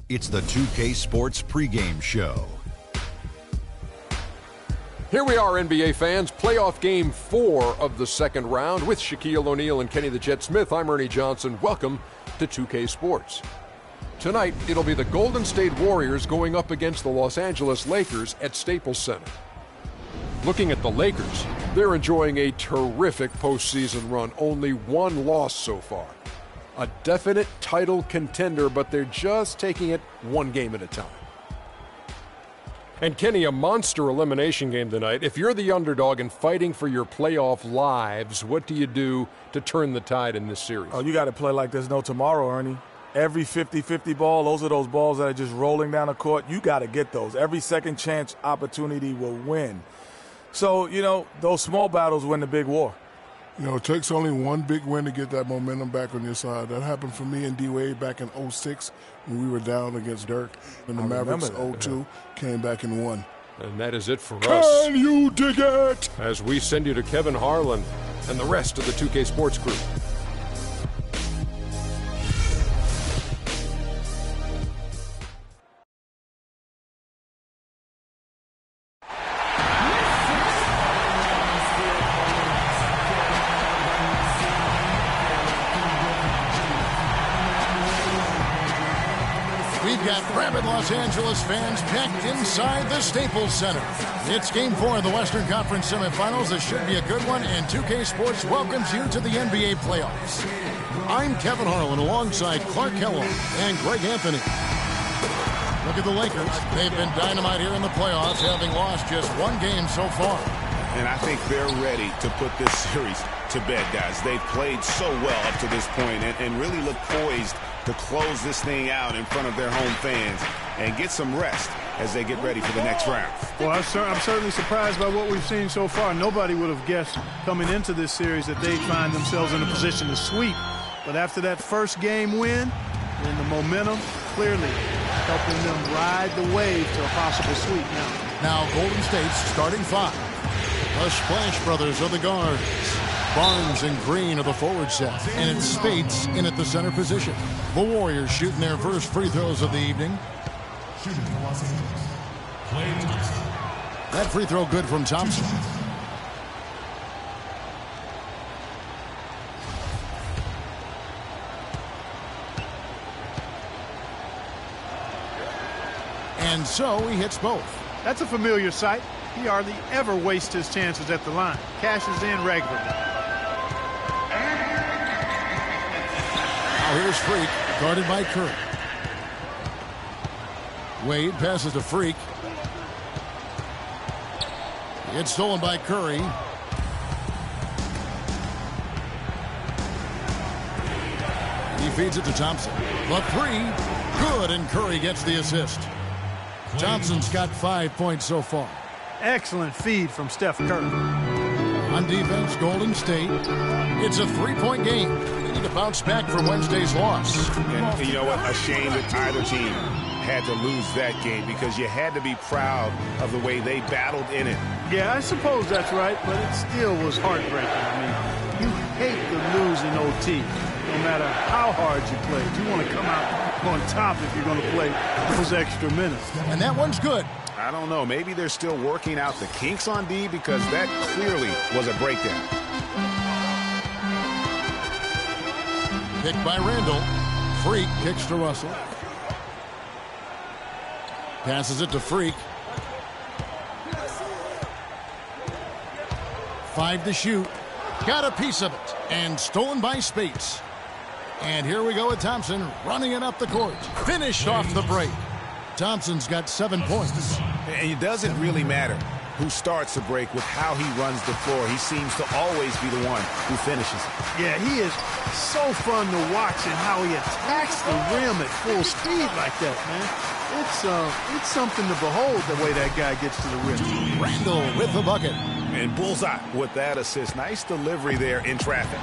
It's the 2K Sports pregame show. Here we are, NBA fans. Playoff game 4 of the second round with Shaquille O'Neal and Kenny the Jet Smith. I'm Ernie Johnson. Welcome to 2K Sports. Tonight, it'll be the Golden State Warriors going up against the Los Angeles Lakers at Staples Center. Looking at the Lakers, they're enjoying a terrific postseason run. Only one loss so far. A definite title contender, but they're just taking it one game at a time. And Kenny, a monster elimination game tonight. If you're the underdog and fighting for your playoff lives, what do you do to turn the tide in this series? Oh, you got to play like there's no tomorrow, Ernie. Every 50-50 ball, those are those balls that are just rolling down the court. You got to get those. Every second chance opportunity will win. So, those small battles win the big war. It takes only one big win to get that momentum back on your side. That happened for me and D-Wade back in 06 when we were down against Dirk. And the Mavericks 0-2 came back and won. And that is it for us. Can you dig it? As we send you to Kevin Harlan and the rest of the 2K Sports crew. We've got rabid Los Angeles fans packed inside the Staples Center. It's Game 4 of the Western Conference semifinals. This should be a good one, and 2K Sports welcomes you to the NBA playoffs. I'm Kevin Harlan alongside Clark Kellogg and Greg Anthony. Look at the Lakers. They've been dynamite here in the playoffs, having lost just one game so far. And I think they're ready to put this series to bed, guys. They've played so well up to this point and really look poised to close this thing out in front of their home fans and get some rest as they get ready for the next round. Well, I'm certainly surprised by what we've seen so far. Nobody would have guessed coming into this series that they'd find themselves in a position to sweep. But after that first game win, and the momentum clearly helping them ride the wave to a possible sweep now. Now Golden State's starting 5. The Splash Brothers are the guards. Barnes and Green are the forward set. And it's Spates in at the center position. The Warriors shooting their first free throws of the evening. That free throw good from Thompson. And so he hits both. That's a familiar sight. He hardly ever wastes his chances at the line. Cashes in regularly. Now here's Freak, guarded by Curry. Wade passes to Freak. It's stolen by Curry. He feeds it to Thompson. The 3, good, and Curry gets the assist. Thompson's got 5 points so far. Excellent feed from Steph Curry. On defense, Golden State. It's a 3-point game. They need to bounce back from Wednesday's loss. And you know what? A shame that either team had to lose that game because you had to be proud of the way they battled in it. Yeah, I suppose that's right, but it still was heartbreaking. I mean, you hate to lose in OT, no matter how hard you played. You want to come out on top if you're going to play those extra minutes. And that one's good. I don't know. Maybe they're still working out the kinks on D because that clearly was a breakdown. Picked by Randall. Freak kicks to Russell. Passes it to Freak. 5 to shoot. Got a piece of it. And stolen by Spates. And here we go with Thompson running it up the court. Finished off the break. Thompson's got 7 points. And it doesn't really matter who starts the break with how he runs the floor. He seems to always be the one who finishes it. Yeah, he is so fun to watch and how he attacks the rim at full speed like that, man. It's something to behold the way that guy gets to the rim. Randall with the bucket. And bullseye with that assist. Nice delivery there in traffic.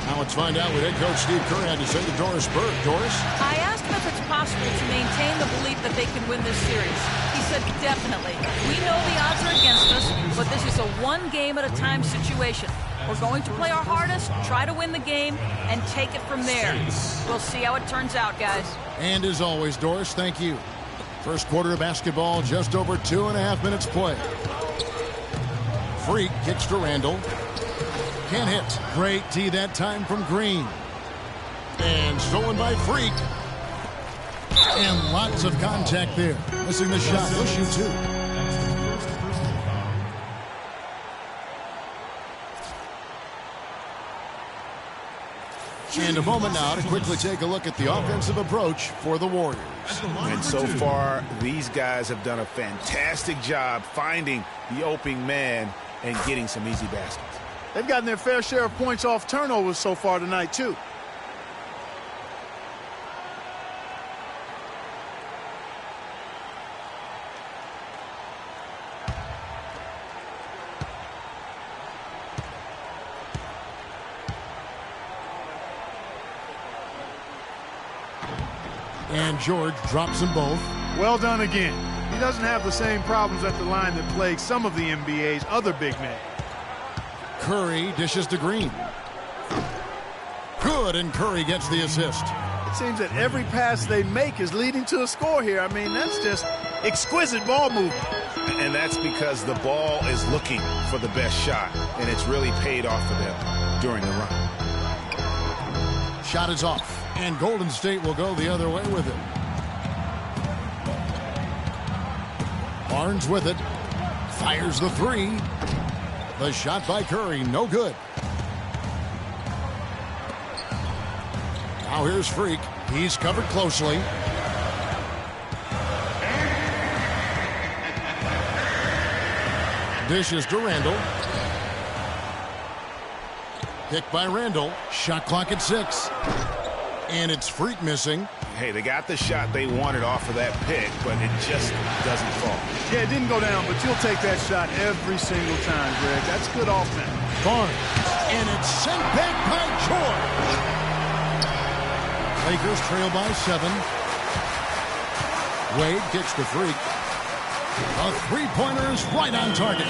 Now let's find out what head coach Steve Kerr had to say to Doris Burke. Doris? I asked him if it's possible to maintain the belief that they can win this series. He said definitely. We know the odds are against us, but this is a one-game-at-a-time situation. We're going to play our hardest, try to win the game, and take it from there. We'll see how it turns out, guys. And as always, Doris, thank you. First quarter of basketball, just over 2.5 minutes play. Freak kicks to Randall. Can't hit. Great tee that time from Green. And stolen by Freak. And lots of contact there. Missing the shot. He'll shoot two. And a moment now to quickly take a look at the offensive approach for the Warriors. And so far, these guys have done a fantastic job finding the opening man and getting some easy baskets. They've gotten their fair share of points off turnovers so far tonight, too. And George drops them both. Well done again. He doesn't have the same problems at the line that plague some of the NBA's other big men. Curry dishes to Green. Good, and Curry gets the assist. It seems that every pass they make is leading to a score here. I mean, that's just exquisite ball movement. And that's because the ball is looking for the best shot, and it's really paid off for them during the run. Shot is off, and Golden State will go the other way with it. Barnes with it. Fires the three. The shot by Curry, no good. Now here's Freak. He's covered closely. Dishes to Randall. Picked by Randall. Shot clock at 6. And it's Freak missing. Hey, they got the shot they wanted off of that pick, but it just doesn't fall. Yeah, it didn't go down, but you'll take that shot every single time, Greg. That's good offense. Barnes. And it's sent back by George. Lakers trail by 7. Wade kicks to Freak. A three-pointer is right on target.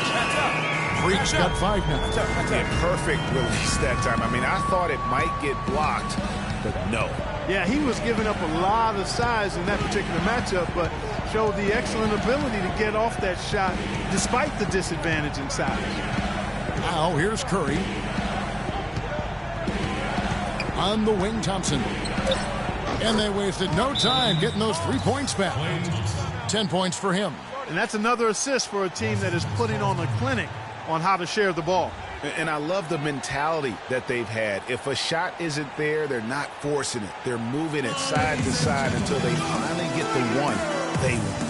Freak's got 5 now. Yeah, perfect release that time. I mean, I thought it might get blocked, but no. Yeah, he was giving up a lot of size in that particular matchup, but showed the excellent ability to get off that shot despite the disadvantage in size. Now here's Curry. On the wing, Thompson. And they wasted no time getting those 3 points back. 10 points for him. And that's another assist for a team that is putting on a clinic on how to share the ball. And I love the mentality that they've had. If a shot isn't there, they're not forcing it. They're moving it side to side until they finally get the one they want.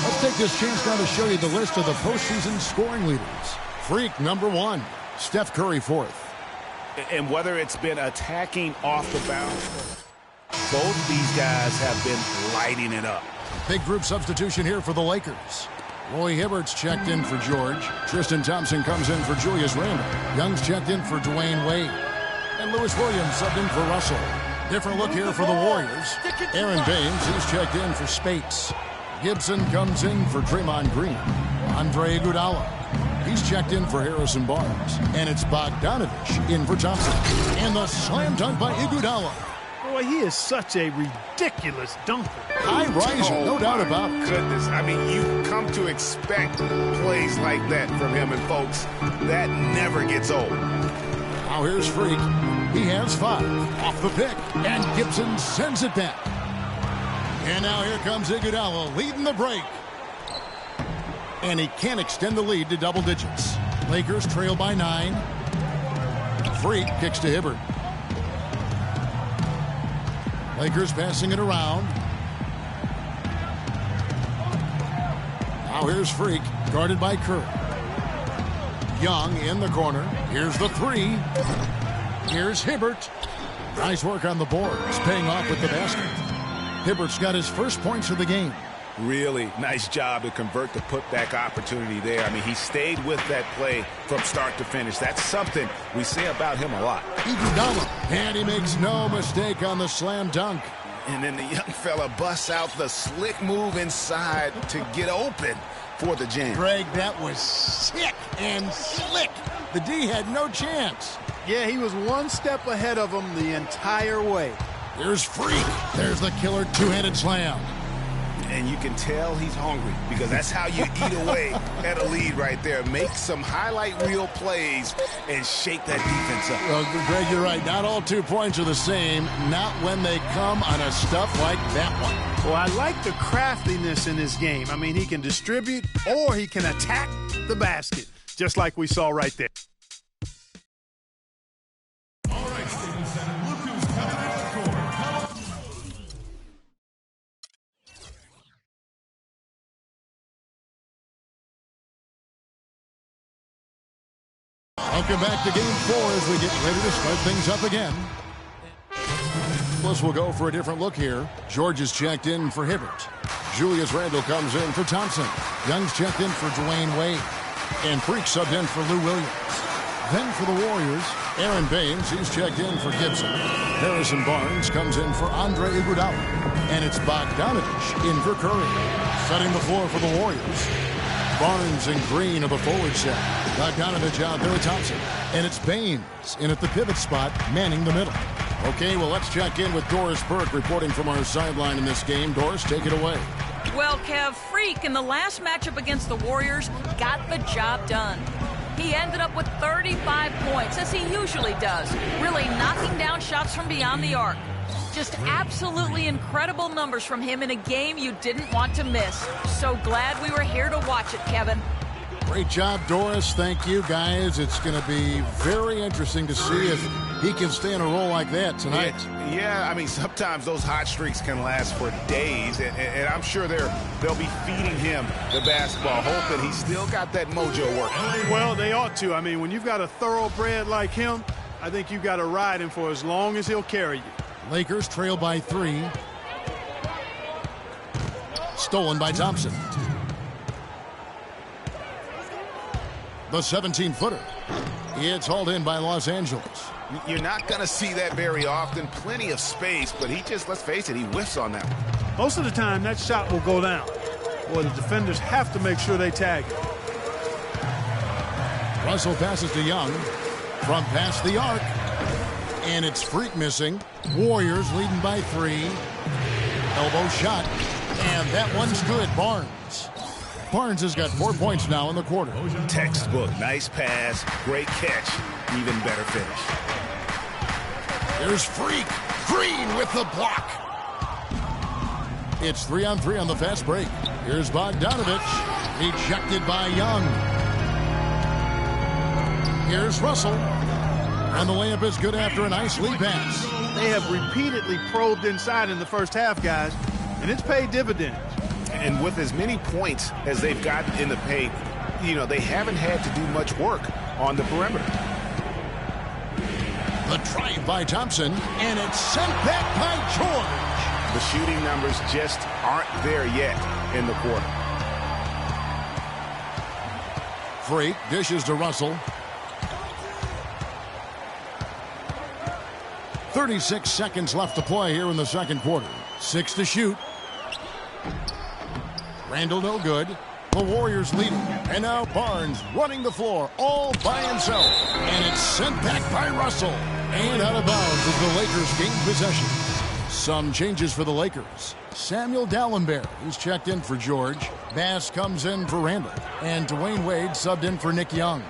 Let's take this chance now to show you the list of the postseason scoring leaders. Freak, number 1. Steph Curry, 4th. And whether it's been attacking off the bounce, both these guys have been lighting it up. Big group substitution here for the Lakers. Roy Hibbert's checked in for George. Tristan Thompson comes in for Julius Randle. Young's checked in for Dwayne Wade. And Lewis Williams subbed in for Russell. Different look here for the Warriors. Aaron Baines, he's checked in for Spates. Gibson comes in for Draymond Green. Andre Iguodala, he's checked in for Harrison Barnes. And it's Bogdanovich in for Thompson. And the slam dunk by Iguodala. Boy, he is such a ridiculous dunker. High rising, no doubt about it. Goodness, I mean, you come to expect plays like that from him, and folks, that never gets old. Now here's Freak. He has 5 off the pick, and Gibson sends it back. And now here comes Iguodala leading the break. And he can't extend the lead to double digits. Lakers trail by 9. Freak kicks to Hibbert. Lakers passing it around. Now here's Freak, guarded by Curry. Young in the corner. Here's the 3. Here's Hibbert. Nice work on the boards, paying off with the basket. Hibbert's got his first points of the game. Really nice job to convert the putback opportunity there. I mean, he stayed with that play from start to finish. That's something we say about him a lot. Iguodala, and he makes no mistake on the slam dunk. And then the young fella busts out the slick move inside to get open. for the jam. Greg, that was sick and slick. The D had no chance. Yeah, he was one step ahead of him the entire way. Here's Freak. There's the killer two-handed slam. And you can tell he's hungry because that's how you eat away at a lead right there. Make some highlight reel plays and shake that defense up. Well, Greg, you're right. Not all 2 points are the same. Not when they come on a stuff like that one. Well, I like the craftiness in his game. I mean, he can distribute or he can attack the basket, just like we saw right there. Welcome back to Game 4 as we get ready to start things up again. Plus, we'll go for a different look here. George is checked in for Hibbert. Julius Randle comes in for Thompson. Young's checked in for Dwayne Wade. And Freak subbed in for Lou Williams. Then for the Warriors, Aaron Baines, he's checked in for Gibson. Harrison Barnes comes in for Andre Iguodala. And it's Bogdanovich in for Curry. Setting the floor for the Warriors. Barnes and Green of the forward set. Bogdanovich out there with Thompson. And it's Baines in at the pivot spot, manning the middle. Okay, well, let's check in with Doris Burke reporting from our sideline in this game. Doris, take it away. Well, Kev, Freak in the last matchup against the Warriors got the job done. He ended up with 35 points, as he usually does, really knocking down shots from beyond the arc. Just absolutely incredible numbers from him in a game you didn't want to miss. So glad we were here to watch it, Kevin. Great job, Doris. Thank you, guys. It's going to be very interesting to see if he can stay in a role like that tonight. Yeah, I mean, sometimes those hot streaks can last for days, and I'm sure they'll be feeding him the basketball, hoping he's still got that mojo working. Well, they ought to. I mean, when you've got a thoroughbred like him, I think you've got to ride him for as long as he'll carry you. Lakers trail by 3. Stolen by Thompson. The 17-footer. It's hauled in by Los Angeles. You're not going to see that very often. Plenty of space, but he just, let's face it, he whiffs on that one. Most of the time, that shot will go down. Boy, the defenders have to make sure they tag it. Russell passes to Young. From past the arc. And it's Freak missing. Warriors leading by 3. Elbow shot. And that one's good. Barnes has got 4 points now in the quarter. Textbook. Nice pass. Great catch. Even better finish. There's Freak. Green with the block. It's 3-on-3 on the fast break. Here's Bogdanovich. Rejected by Young. Here's Russell. And the layup is good after a nice lead pass. They have repeatedly probed inside in the first half, guys, and it's paid dividends. And with as many points as they've gotten in the paint, they haven't had to do much work on the perimeter. The drive by Thompson, and it's sent back by George. The shooting numbers just aren't there yet in the quarter. Freak dishes to Russell. 36 seconds left to play here in the second quarter. 6 to shoot. Randle no good. The Warriors leading. And now Barnes running the floor all by himself. And it's sent back by Russell. And out of bounds as the Lakers gain possession. Some changes for the Lakers. Samuel Dallenberg, who's checked in for George. Bass comes in for Randle. And Dwayne Wade subbed in for Nick Young.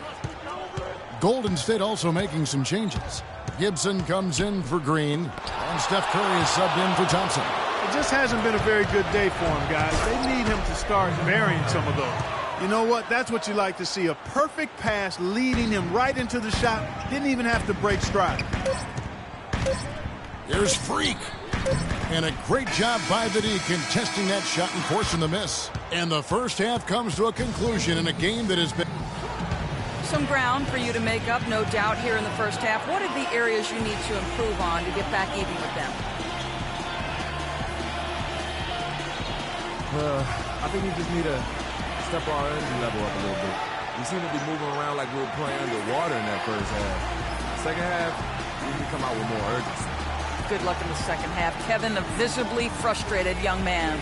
Golden State also making some changes. Gibson comes in for Green. And Steph Curry is subbed in for Thompson. It just hasn't been a very good day for him, guys. They need him to start burying some of those. You know what? That's what you like to see. A perfect pass leading him right into the shot. Didn't even have to break stride. Here's Freak. And a great job by the D contesting that shot and forcing the miss. And the first half comes to a conclusion in a game that has been... Some ground for you to make up, no doubt, here in the first half. What are the areas you need to improve on to get back even with them? I think we just need to step our energy level up a little bit. We seem to be moving around like we were playing underwater in that first half. Second half, we need to come out with more urgency. Good luck in the second half. Kevin, a visibly frustrated young man.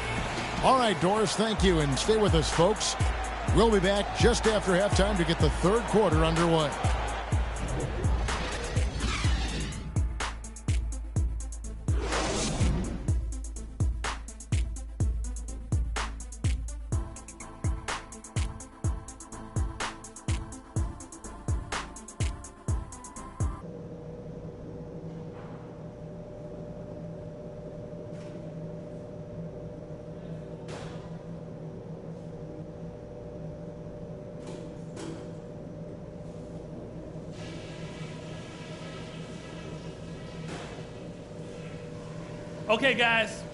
All right, Doris, thank you. And stay with us, folks. We'll be back just after halftime to get the third quarter underway. Okay, guys,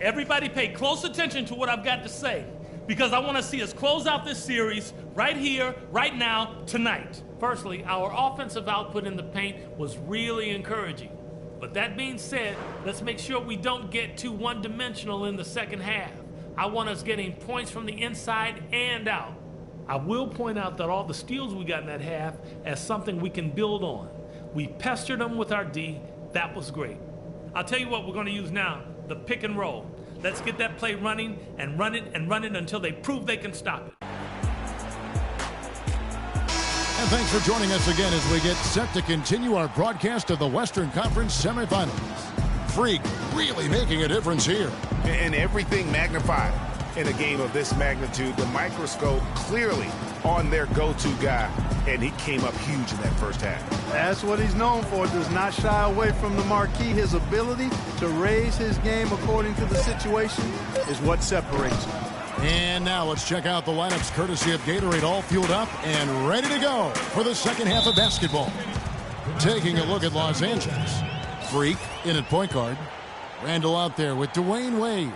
everybody pay close attention to what I've got to say, because I want to see us close out this series right here, right now, tonight. Firstly, our offensive output in the paint was really encouraging. But that being said, let's make sure we don't get too one-dimensional in the second half. I want us getting points from the inside and out. I will point out that all the steals we got in that half as something we can build on. We pestered them with our D. That was great. I'll tell you what we're going to use now, the pick and roll. Let's get that play running and run it until they prove they can stop it. And thanks for joining us again as we get set to continue our broadcast of the Western Conference semifinals. Freak really making a difference here. And everything magnified in a game of this magnitude. The microscope clearly on their go-to guy, and he came up huge in that first half. That's what he's known for. Does not shy away from the marquee. His ability to raise his game according to the situation is what separates him. And now let's check out the lineups courtesy of Gatorade, all fueled up and ready to go for the second half of basketball. Taking a look at Los Angeles. Freak in at point guard. Randall out there with Dwayne Wade.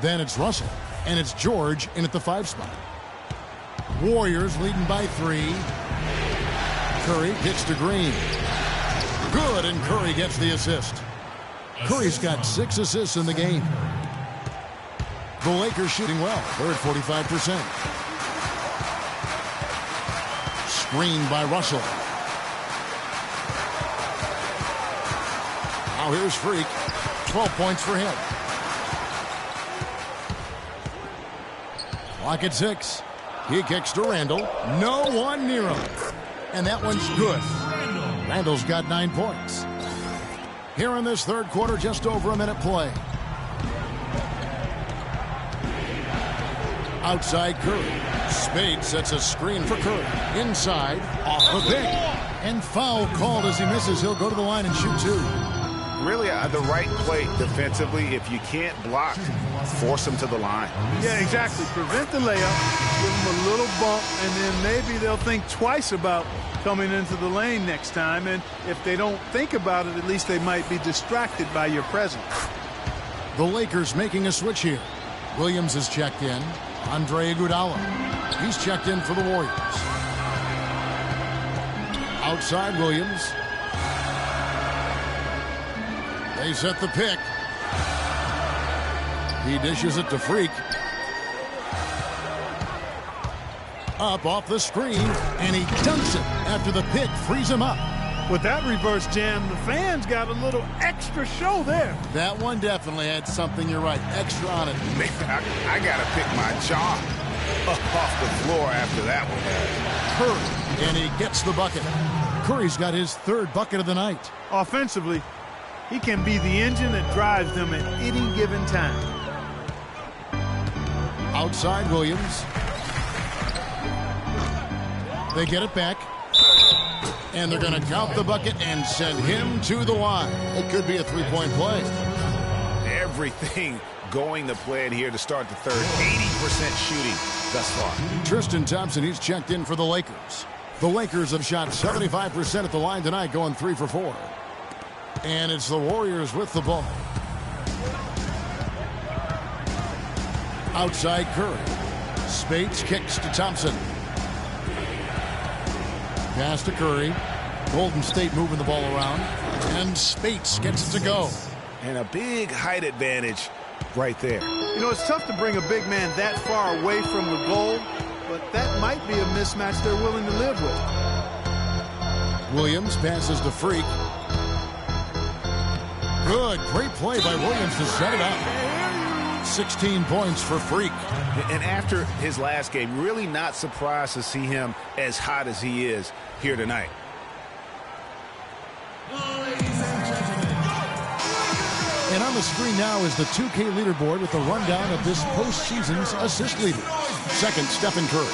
Then it's Russell. And it's George in at the 5 spot. Warriors leading by 3. Curry kicks to Green. Good, and Curry gets the assist. Curry's got 6 assists in the game. The Lakers shooting well. They're at 45%. Screened by Russell. Now here's Freak. 12 points for him. Clock at 6. He kicks to Randall. No one near him. And that one's good. Randall's got 9 points. Here in this third quarter, just over a minute play. Outside Curry. Spade sets a screen for Curry. Inside, off the pick. And foul called as he misses. He'll go to the line and shoot 2. Really the right play defensively. If you can't block, force him to the line. Yeah, exactly. Prevent the layup, give him a little bump, and then maybe they'll think twice about coming into the lane next time. And if they don't think about it, at least they might be distracted by your presence. The Lakers making a switch here. Williams is checked in. Andre Iguodala. He's checked in for the Warriors. Outside Williams. They set the pick. He dishes it to Freak. Up off the screen, and he dunks it after the pick frees him up. With that reverse jam, the fans got a little extra show there. That one definitely had something, you're right, extra on it. Man, I got to pick my jaw off the floor after that one. Curry, and he gets the bucket. Curry's got his 3rd bucket of the night. Offensively, he can be the engine that drives them at any given time. Outside Williams. They get it back. And they're going to count the bucket and send him to the line. It could be a 3-point play. Everything going to plan here to start the third. 80% shooting thus far. Tristan Thompson, he's checked in for the Lakers. The Lakers have shot 75% at the line tonight, going 3 for 4. And it's the Warriors with the ball. Outside Curry. Spades kicks to Thompson. Pass to Curry. Golden State moving the ball around. And Spades gets it to go. And a big height advantage right there. You know, it's tough to bring a big man that far away from the goal, but that might be a mismatch they're willing to live with. Williams passes to Freak. Good, great play by Williams to set it up. 16 points for Freak. And after his last game, really not surprised to see him as hot as he is here tonight. And on the screen now is the 2K leaderboard with a rundown of this postseason's assist leaders. Second, Stephen Curry.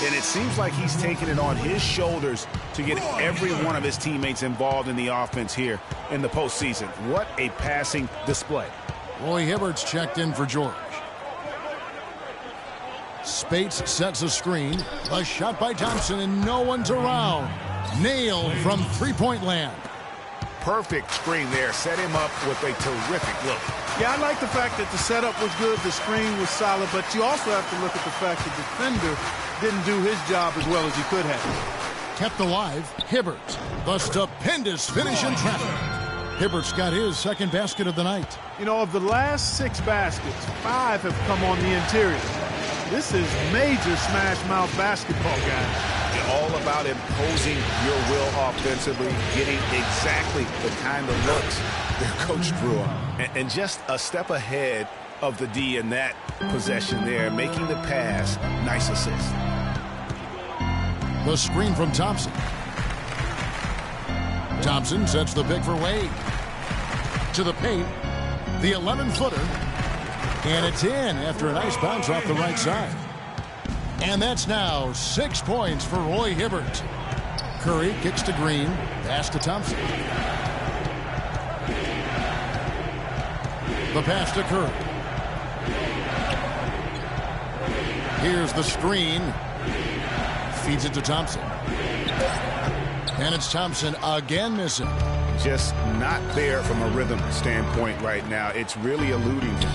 And it seems like he's taking it on his shoulders to get every one of his teammates involved in the offense here in the postseason. What a passing display. Roy Hibbert's checked in for George. Spates sets a screen. A shot by Thompson, and no one's around. Nailed from three-point land. Perfect screen there. Set him up with a terrific look. Yeah, I like the fact that the setup was good, the screen was solid, but you also have to look at the fact the defender didn't do his job as well as he could have. Kept alive, Hibbert. The stupendous finish in traffic. Hibbert's got his second basket of the night. You know, of the last 6 baskets, 5 have come on the interior. This is major smash-mouth basketball, guys. All about imposing your will offensively, getting exactly the kind of looks their coach drew on. And just a step ahead of the D in that possession there, making the pass. Nice assist. The screen from Thompson. Thompson sets the pick for Wade. To the paint. The 11-footer. And it's in after a nice bounce off the right side. And that's now 6 points for Roy Hibbert. Curry kicks to Green. Pass to Thompson. The pass to Curry. Here's the screen. Feeds it to Thompson. And it's Thompson again missing. Just not there from a rhythm standpoint right now. It's really eluding him.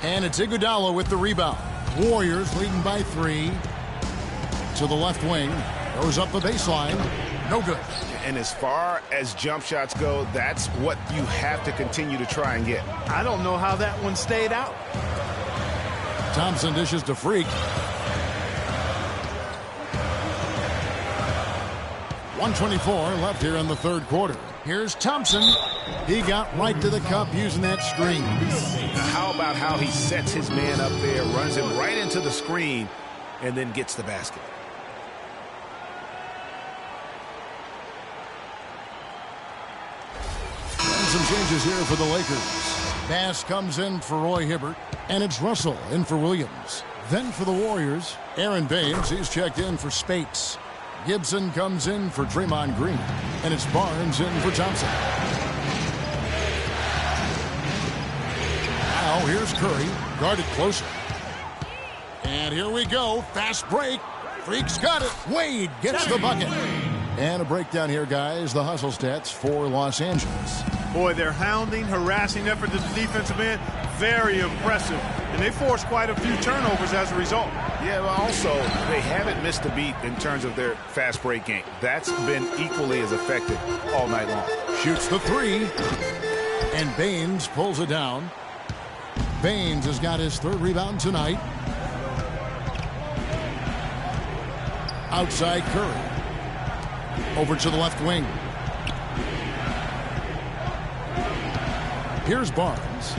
And it's Iguodala with the rebound. Warriors leading by 3. To the left wing. Goes up the baseline. No good. And as far as jump shots go, that's what you have to continue to try and get. I don't know how that one stayed out. Thompson dishes to Freak. 1:24 left here in the third quarter. Here's Thompson. He got right to the cup using that screen. How about how he sets his man up there, runs him right into the screen, and then gets the basket. And some changes here for the Lakers. Pass comes in for Roy Hibbert, and it's Russell in for Williams. Then for the Warriors, Aaron Baines, he's checked in for Spates. Gibson comes in for Draymond Green, and it's Barnes in for Thompson. Now here's Curry, guarded closer. And here we go, fast break. Freak's got it. Wade gets the bucket. And a breakdown here, guys. The hustle stats for Los Angeles. Boy, their hounding, harassing effort at the defensive end, very impressive. And they forced quite a few turnovers as a result. Yeah, but also, they haven't missed a beat in terms of their fast break game. That's been equally as effective all night long. Shoots the 3. And Baines pulls it down. Baines has got his 3rd rebound tonight. Outside Curry. Over to the left wing. Here's Barnes.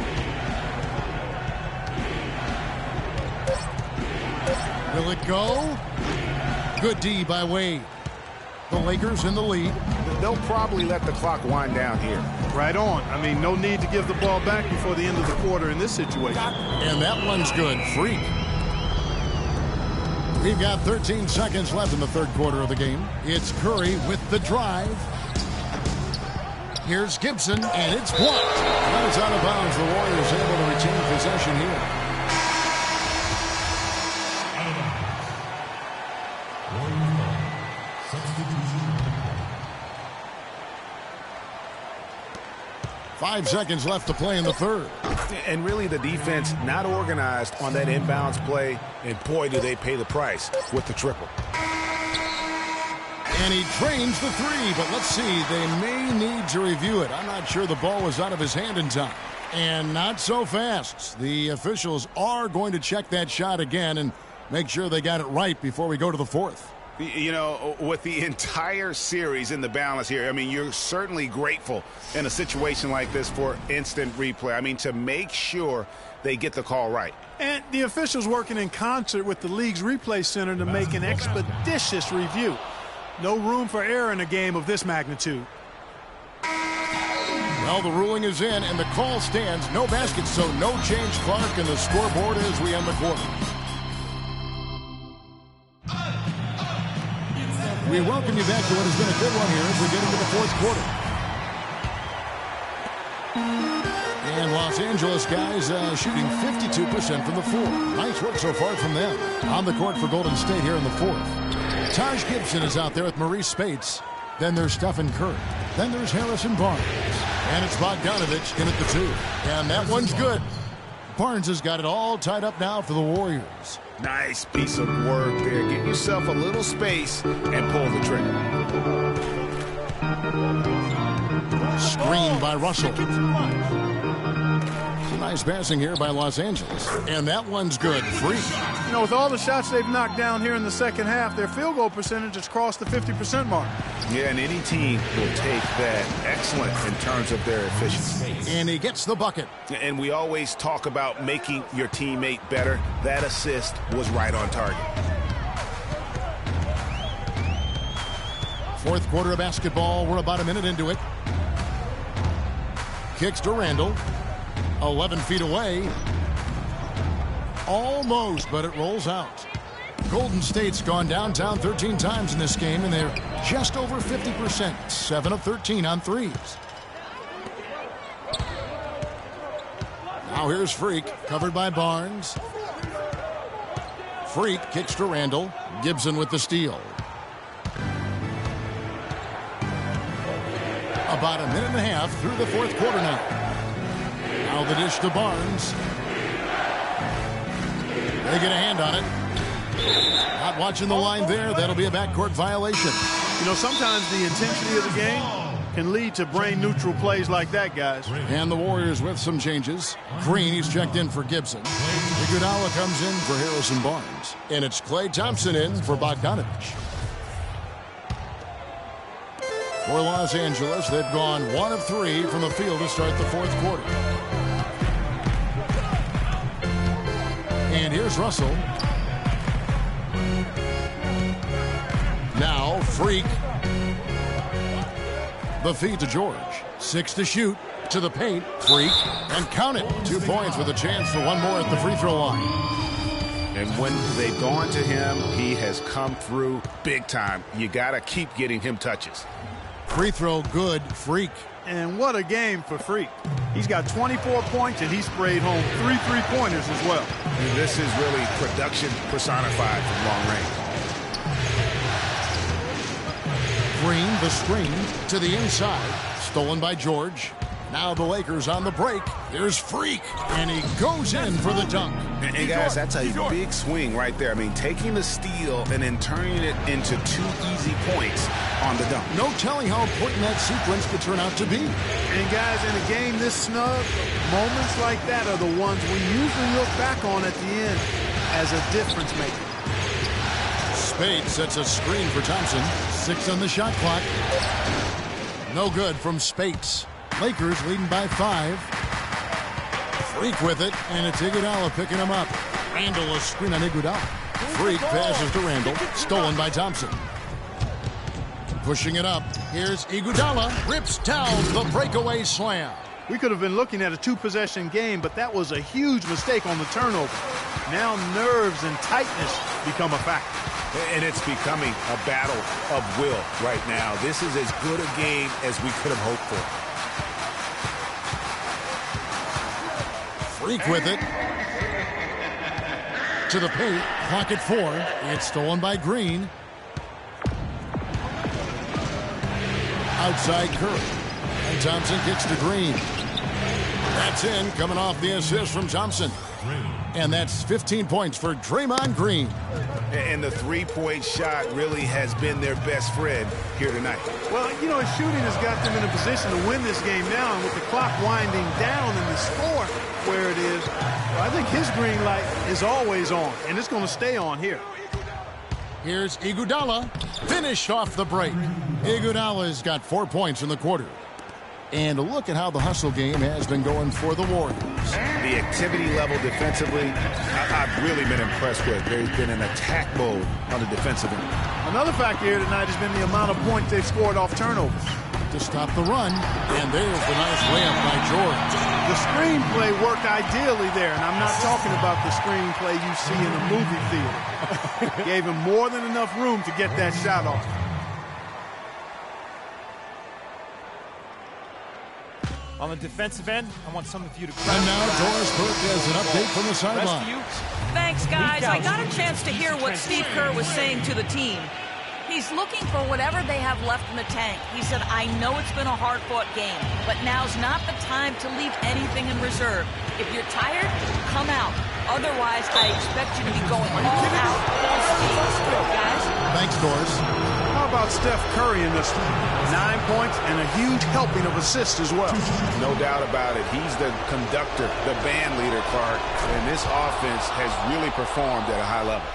Will it go? Good D by Wade. The Lakers in the lead. They'll probably let the clock wind down here. Right on. I mean, no need to give the ball back before the end of the quarter in this situation. And that one's good. Freak. We've got 13 seconds left in the third quarter of the game. It's Curry with the drive. Here's Gibson, and it's blocked. That is out of bounds. The Warriors able to retain possession here. Five seconds left to play in the third. And really the defense not organized on that inbounds play. And boy, do they pay the price with the triple. And he drains the 3, but let's see. They may need to review it. I'm not sure the ball was out of his hand in time. And not so fast. The officials are going to check that shot again and make sure they got it right before we go to the fourth. You know, with the entire series in the balance here, I mean, you're certainly grateful in a situation like this for instant replay. I mean, to make sure they get the call right. And the officials working in concert with the league's replay center to make an expeditious review. No room for error in a game of this magnitude. Well, the ruling is in, and the call stands. No basket, so no change, Clark, and the scoreboard as we end the quarter. We welcome you back to what has been a good one here as we get into the fourth quarter. And Los Angeles guys shooting 52% from the floor. Nice work so far from them. On the court for Golden State here in the fourth. Taj Gibson is out there with Maurice Spates. Then there's Stephen Curry. Then there's Harrison Barnes. And it's Bogdanovich in at the 2. And that one's good. Barnes has got it all tied up now for the Warriors. Nice piece of work there. Get yourself a little space and pull the trigger. Screen by Russell. Nice passing here by Los Angeles. And that one's good. Free. You know, with all the shots they've knocked down here in the second half, their field goal percentage has crossed the 50% mark. Yeah, and any team will take that. Excellent in terms of their efficiency. And he gets the bucket. And we always talk about making your teammate better. That assist was right on target. Fourth quarter of basketball. We're about a minute into it. Kicks to Randall. 11 feet away. Almost, but it rolls out. Golden State's gone downtown 13 times in this game, and they're just over 50%. 7 of 13 on threes. Now here's Freak, covered by Barnes. Freak kicks to Randall. Gibson with the steal. About a minute and a half through the fourth quarter now. Now the dish to Barnes. They get a hand on it. Not watching the line there. That'll be a backcourt violation. You know, sometimes the intensity of the game can lead to brain-neutral plays like that, guys. And the Warriors with some changes. Green, he's checked in for Gibson. Iguodala comes in for Harrison Barnes. And it's Klay Thompson in for Bogdanovich. For Los Angeles, they've gone 1 of 3 from the field to start the fourth quarter. And here's Russell. Now, Freak. The feed to George. 6 to shoot. To the paint. Freak. And count it. 2 points with a chance for one more at the free throw line. And when they've gone to him, he has come through big time. You got to keep getting him touches. Free throw good. Freak. And what a game for Freak. He's got 24 points, and he sprayed home 3 three-pointers as well. And this is really production personified from long range. Green, the screen to the inside. Stolen by George. Now the Lakers on the break. Here's Freak. And he goes in for the dunk. And guys, that's a big swing right there. I mean, taking the steal and then turning it into 2 easy points on the dunk. No telling how important that sequence could turn out to be. And guys, in a game this snug, moments like that are the ones we usually look back on at the end as a difference maker. Spade sets a screen for Thompson. 6 on the shot clock. No good from Spates. Lakers leading by 5. Freak with it, and it's Iguodala picking him up. Randall a screen on Iguodala. Freak passes to Randall. Stolen by Thompson. Pushing it up. Here's Iguodala. Rips down the breakaway slam. We could have been looking at a 2-possession game, but that was a huge mistake on the turnover. Now nerves and tightness become a factor. And it's becoming a battle of will right now. This is as good a game as we could have hoped for. Freak with it. To the paint. Clock at 4. It's stolen by Green. Outside Curry. And Thompson kicks to Green. That's in, coming off the assist from Thompson. And that's 15 points for Draymond Green. And the three-point shot really has been their best friend here tonight. Well, you know, his shooting has got them in a position to win this game now. And with the clock winding down and the score where it is, well, I think his green light is always on. And it's going to stay on here. Here's Iguodala. Finished off the break. Iguodala's got 4 points in the quarter. And look at how the hustle game has been going for the Warriors. The activity level defensively, I've really been impressed with. There's been an attack mode on the defensive end. Another factor here tonight has been the amount of points they've scored off turnovers. To stop the run, and there's the nice layup by George. The screenplay worked ideally there, and I'm not talking about the screenplay you see in a movie theater. Gave him more than enough room to get that shot off. On the defensive end, I want some of you to crack. And now Doris Burke has an update from the sideline. Thanks, guys. I got a chance to hear what Steve Kerr was saying to the team. He's looking for whatever they have left in the tank. He said, I know it's been a hard-fought game, but now's not the time to leave anything in reserve. If you're tired, come out. Otherwise, I expect you to be going all out full speed. Guys? Thanks, Doris. How about Steph Curry in this one? 9 points and a huge helping of assists as well. No doubt about it. He's the conductor, the band leader, Clark, and this offense has really performed at a high level.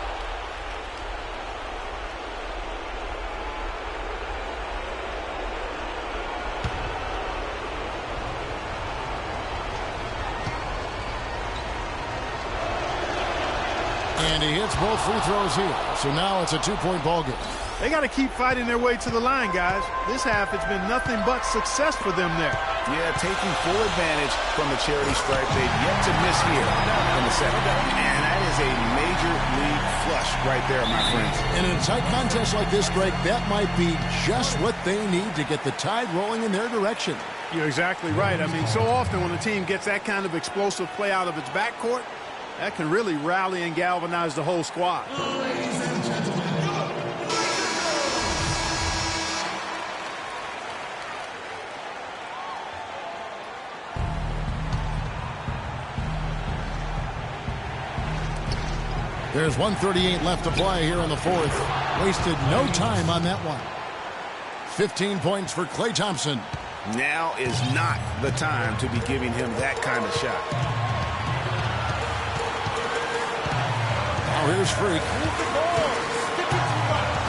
And he hits both free throws here. So now it's a 2-point ball game. They got to keep fighting their way to the line, guys. This half has been nothing but success for them there. Yeah, taking full advantage from the charity stripe. They've yet to miss here in the second. And that is a major league flush right there, my friends. And in a tight contest like this, Greg, that might be just what they need to get the tide rolling in their direction. You're exactly right. I mean, so often when a team gets that kind of explosive play out of its backcourt, that can really rally and galvanize the whole squad. There's 1:38 left to play here in the fourth. Wasted no time on that one. 15 points for Klay Thompson. Now is not the time to be giving him that kind of shot. Now here's Freak.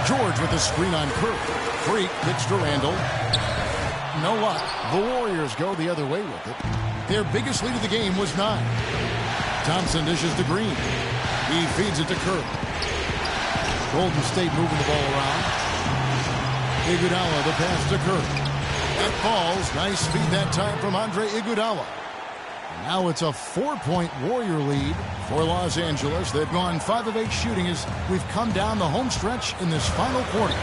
George with the screen on Curry. Freak kicks to Randall. No luck. The Warriors go the other way with it. Their biggest lead of the game was 9. Thompson dishes to Green. He feeds it to Curry. Golden State moving the ball around. Iguodala, the pass to Curry. That falls. Nice speed that time from Andre Iguodala. Now it's a 4-point Warrior lead for Los Angeles. They've gone 5 of 8 shooting as we've come down the home stretch in this final quarter.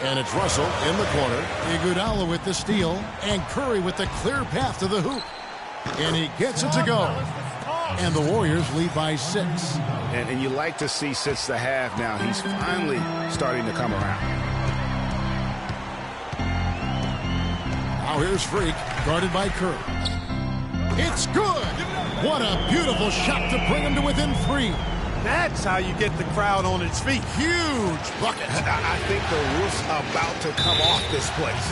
And it's Russell in the corner. Iguodala with the steal. And Curry with the clear path to the hoop. And he gets it to go. And the Warriors lead by 6. And you like to see since the half now. He's finally starting to come around. Now here's Freak, guarded by Curry. It's good! What a beautiful shot to bring him to within 3. That's how you get the crowd on its feet. Huge bucket. I think the roof's about to come off this place.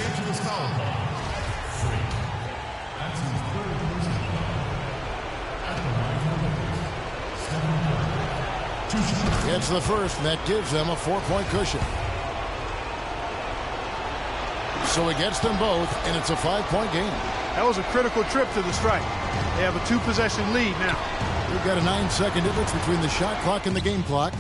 It's the first, and that gives them a 4-point cushion. So he gets them both, and it's a 5-point game. That was a critical trip to the stripe. They have a 2-possession lead now. We've got a 9-second difference between the shot clock and the game clock.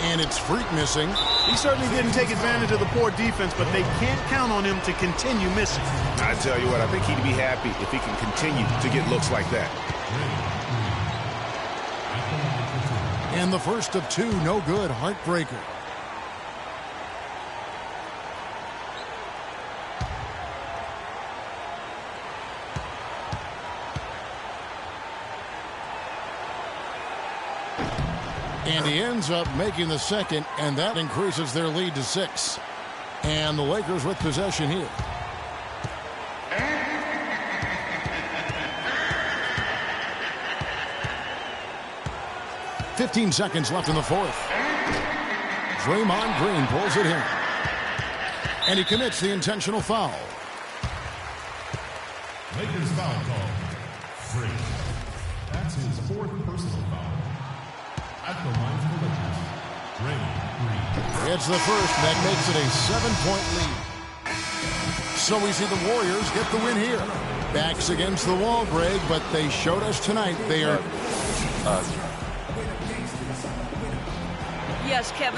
And it's Freak missing. He certainly didn't take advantage of the poor defense, but they can't count on him to continue missing. I tell you what, I think he'd be happy if he can continue to get looks like that. And the first of 2, no good, heartbreaker. And he ends up making the second, and that increases their lead to 6. And the Lakers with possession here. .15 seconds left in the fourth. Draymond Green pulls it in. And he commits the intentional foul. Lakers foul call. Free. That's his 4th personal foul. It's the first. That makes it a 7-point lead. So we see the Warriors get the win here. Backs against the wall, Greg, but they showed us tonight they are... Yes, Kevin.